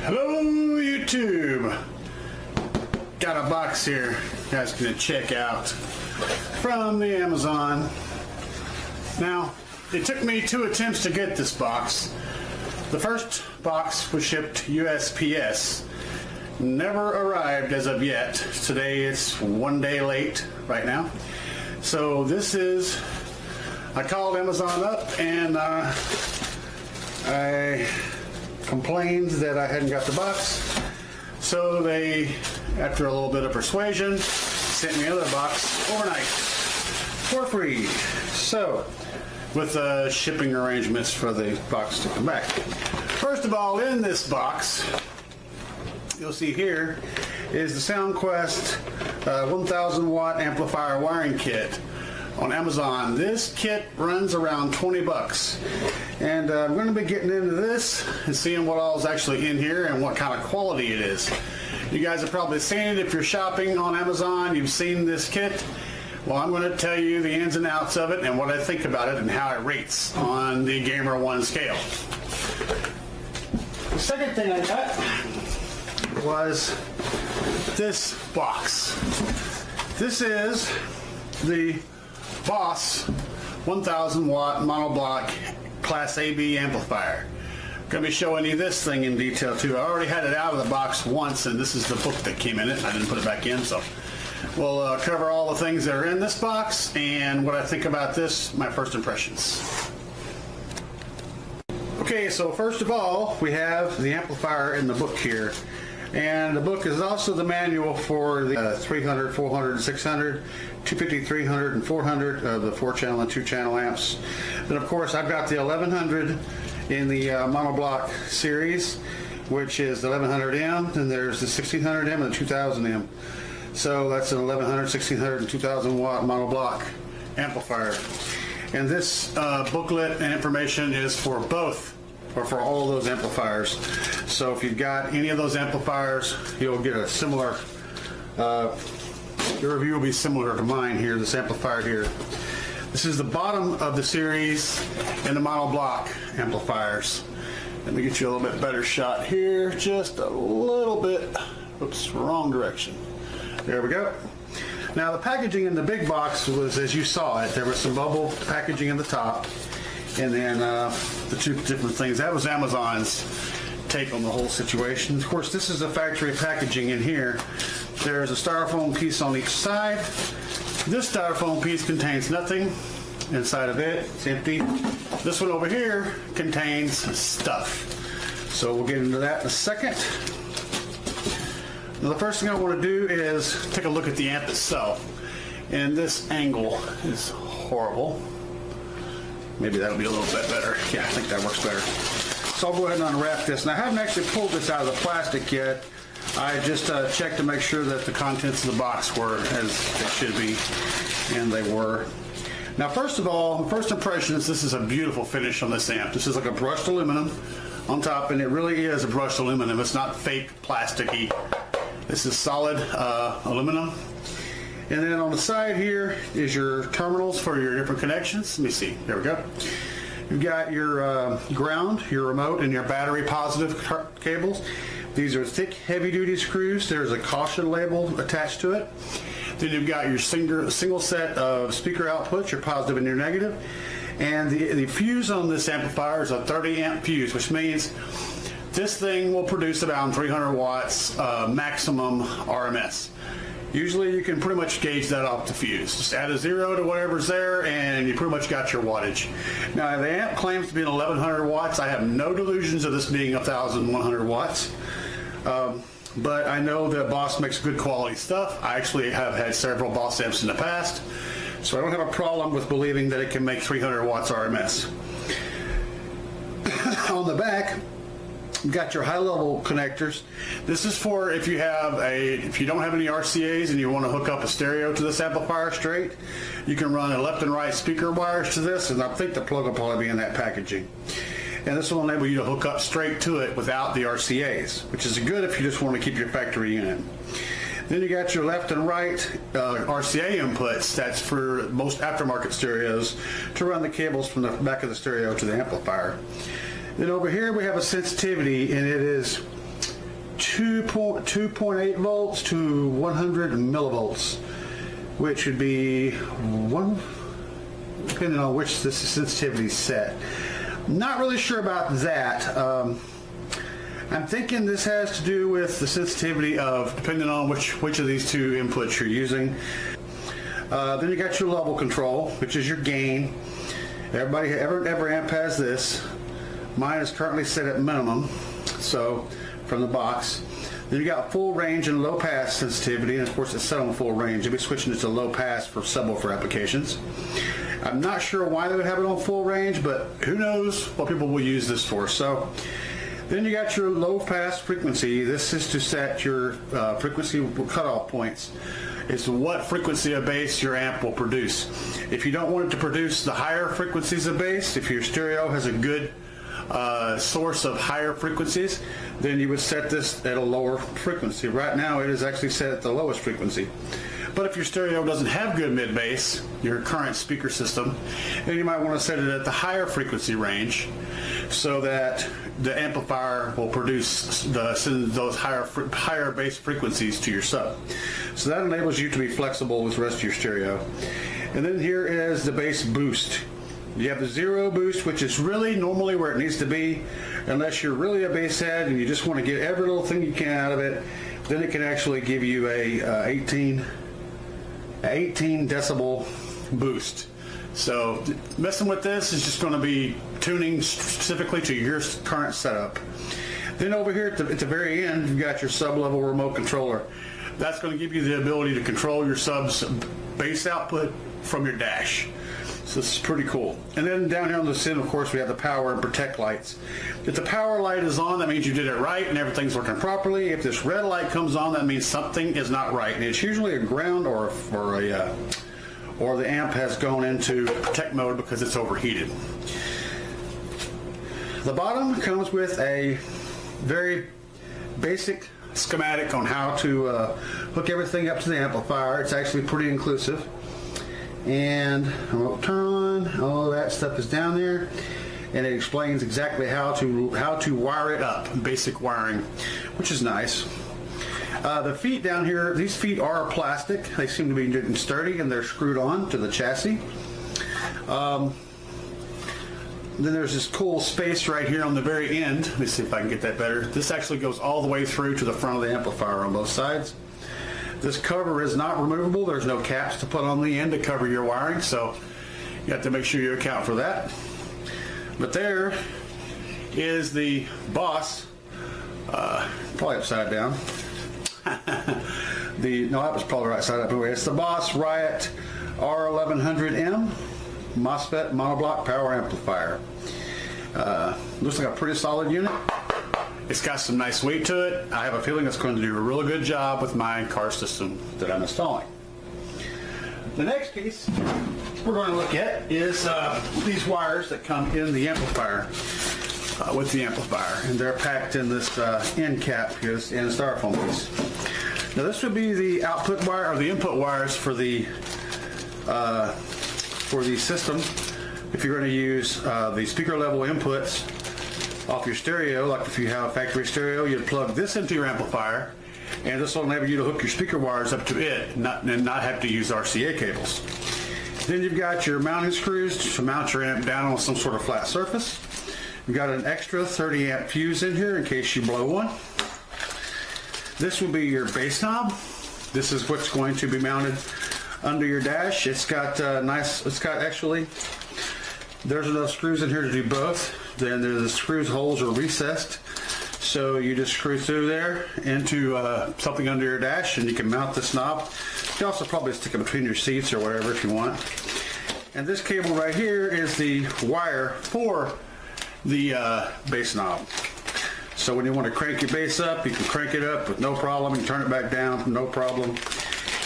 Hello YouTube! Got a box here you guys can check out from the Amazon. Now, it took me 2 attempts to get this box. The first box was shipped USPS. Never arrived as of yet. Today it's 1 day late right now. So this is, I called Amazon up and I complained that I hadn't got the box. So they, after a little bit of persuasion, sent me another box overnight for free. So, with shipping arrangements for the box to come back. First of all, in this box, you'll see here is the SoundQuest 1000 watt amplifier wiring kit on Amazon. This kit runs around 20 bucks. And I'm going to be getting into this and seeing what all is actually in here and what kind of quality it is. You guys have probably seen it if you're shopping on Amazon. You've seen this kit. Well, I'm going to tell you the ins and outs of it and what I think about it and how it rates on the Gamer 1 scale. The second thing I got was this box. This is the Boss 1000 watt monoblock Class AB amplifier. I'm going to be showing you this thing in detail too. I already had it out of the box once, and this is the book that came in it. I didn't put it back in, so we'll cover all the things that are in this box and what I think about this, my first impressions. Okay, so first of all, we have the amplifier in the book here. And the book is also the manual for the 300, 400, 600, 250, 300, and 400 of the 4-channel and 2-channel amps. Then, of course, I've got the 1100 in the monoblock series, which is the 1100M, and there's the 1600M and the 2000M. So that's an 1100, 1600, and 2000 watt monoblock amplifier. And this booklet and information is for both, or for all those amplifiers. So if you've got any of those amplifiers, you'll get a similar, your review will be similar to mine here, this amplifier here. This is the bottom of the series in the monoblock amplifiers. Let me get you a little bit better shot here, just a little bit, oops, wrong direction. There we go. Now the packaging in the big box was, as you saw it, there was some bubble packaging in the top, and then the 2 different things. That was Amazon's take on the whole situation. Of course, this is the factory packaging in here. There's a styrofoam piece on each side. This styrofoam piece contains nothing inside of it. It's empty. This one over here contains stuff. So we'll get into that in a second. Now, the first thing I want to do is take a look at the amp itself. And this angle is horrible. Maybe that'll be a little bit better. Yeah, I think that works better. So I'll go ahead and unwrap this. And I haven't actually pulled this out of the plastic yet. I just checked to make sure that the contents of the box were as they should be, and they were. Now, first of all, first impressions, this is a beautiful finish on this amp. This is like a brushed aluminum on top, and it really is a brushed aluminum. It's not fake plasticky. This is solid aluminum. And then on the side here is your terminals for your different connections. Let me see. There we go. You've got your ground, your remote, and your battery positive cables. These are thick, heavy-duty screws. There's a caution label attached to it. Then you've got your single set of speaker outputs, your positive and your negative. And the fuse on this amplifier is a 30 amp fuse, which means this thing will produce about 300 watts maximum RMS. Usually you can pretty much gauge that off the fuse. Just add a 0 to whatever's there and you pretty much got your wattage. Now the amp claims to be 1100 watts. I have no delusions of this being 1100 watts. But I know that Boss makes good quality stuff. I actually have had several Boss amps in the past, so I don't have a problem with believing that it can make 300 watts RMS. On the back, you've got your high-level connectors. This is for if you don't have any RCAs and you want to hook up a stereo to this amplifier straight, you can run a left and right speaker wires to this, and I think the plug will probably be in that packaging. And this will enable you to hook up straight to it without the RCAs, which is good if you just want to keep your factory unit. Then you got your left and right RCA inputs. That's for most aftermarket stereos to run the cables from the back of the stereo to the amplifier. Then over here we have a sensitivity, and it is 2.8 volts to 100 millivolts, which would be one, depending on which the sensitivity is set. Not really sure about that. I'm thinking this has to do with the sensitivity of, depending on which of these two inputs you're using. Then you got your level control, which is your gain. Every amp has this. Mine is currently set at minimum, so from the box. Then you got full range and low pass sensitivity, and of course it's set on full range. You'll be switching it to low pass for subwoofer applications. I'm not sure why they would have it on full range, but who knows what people will use this for. So then you got your low pass frequency. This is to set your frequency cutoff points. It's what frequency of bass your amp will produce. If you don't want it to produce the higher frequencies of bass, if your stereo has a good source of higher frequencies, then you would set this at a lower frequency. Right now it is actually set at the lowest frequency. But if your stereo doesn't have good mid bass, your current speaker system, then you might want to set it at the higher frequency range so that the amplifier will produce send those higher bass frequencies to your sub. So that enables you to be flexible with the rest of your stereo. And then here is the bass boost. You have the zero boost, which is really normally where it needs to be, unless you're really a bass head and you just want to get every little thing you can out of it. Then it can actually give you a 18 decibel boost. So messing with this is just going to be tuning specifically to your current setup. Then over here at the very end, you've got your sub-level remote controller. That's going to give you the ability to control your sub's bass output from your dash. So this is pretty cool. And then down here on the end, of course, we have the power and protect lights. If the power light is on, that means you did it right and everything's working properly. If this red light comes on, that means something is not right. And it's usually a ground or the amp has gone into protect mode because it's overheated. The bottom comes with a very basic schematic on how to hook everything up to the amplifier. It's actually pretty inclusive. And remote turn on, all that stuff is down there, and it explains exactly how to wire it up, basic wiring, which is nice. The feet down here, these feet are plastic. They seem to be getting sturdy, and they're screwed on to the chassis. Then there's this cool space right here on the very end. Let me see if I can get that better. This actually goes all the way through to the front of the amplifier on both sides. This cover is not removable. There's no caps to put on the end to cover your wiring, so you have to make sure you account for that. But there is the Boss, probably upside down. No, that was probably right side up. Anyway, it's the Boss Riot R1600M MOSFET monoblock power amplifier. Looks like a pretty solid unit. It's got some nice weight to it. I have a feeling it's going to do a really good job with my car system that I'm installing. The next piece we're going to look at is these wires that come in the amplifier, with the amplifier, and they're packed in this end cap here, this end styrofoam piece. Now this would be the output wire or the input wires for the system. If you're going to use the speaker level inputs off your stereo, like if you have a factory stereo, you'd plug this into your amplifier, and this will enable you to hook your speaker wires up to it and not have to use RCA cables. Then you've got your mounting screws to mount your amp down on some sort of flat surface. You've got an extra 30 amp fuse in here in case you blow one. This will be your bass knob. This is what's going to be mounted under your dash. It's got actually, there's enough screws in here to do both. Then the screws holes are recessed, so you just screw through there into something under your dash, and you can mount this knob. You can also probably stick it between your seats or whatever if you want. And this cable right here is the wire for the bass knob. So when you want to crank your bass up, you can crank it up with no problem. You can turn it back down, no problem.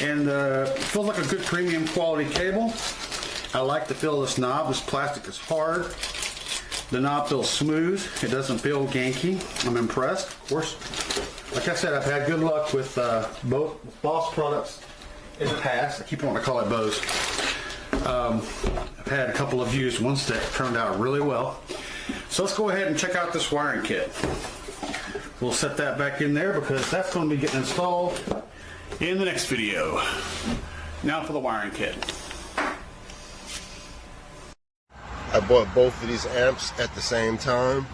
And it feels like a good premium quality cable. I like the feel of this knob. This plastic is hard. The knob feels smooth. It doesn't feel ganky. I'm impressed, of course. Like I said, I've had good luck with both Boss products in the past. I keep wanting to call it Bose. I've had a couple of used ones that turned out really well. So let's go ahead and check out this wiring kit. we'll set that back in there because that's going to be getting installed in the next video. Now for the wiring kit. I bought both of these amps at the same time.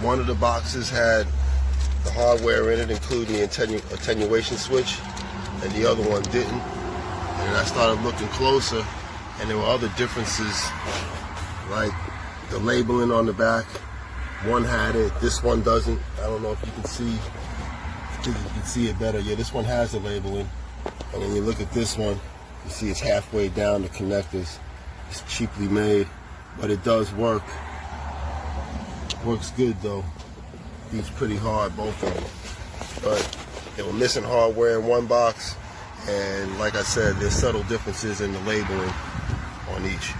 One of the boxes had the hardware in it, including the attenuation switch, and the other one didn't. And I started looking closer, and there were other differences, like the labeling on the back. One had it, this one doesn't. I don't know if you can see. I think you can see it better. Yeah, this one has the labeling. And then you look at this one, you see it's halfway down the connectors. It's cheaply made, but it does work. Works good though. Beats pretty hard, both of them. But they were missing hardware in one box, and like I said, there's subtle differences in the labeling on each.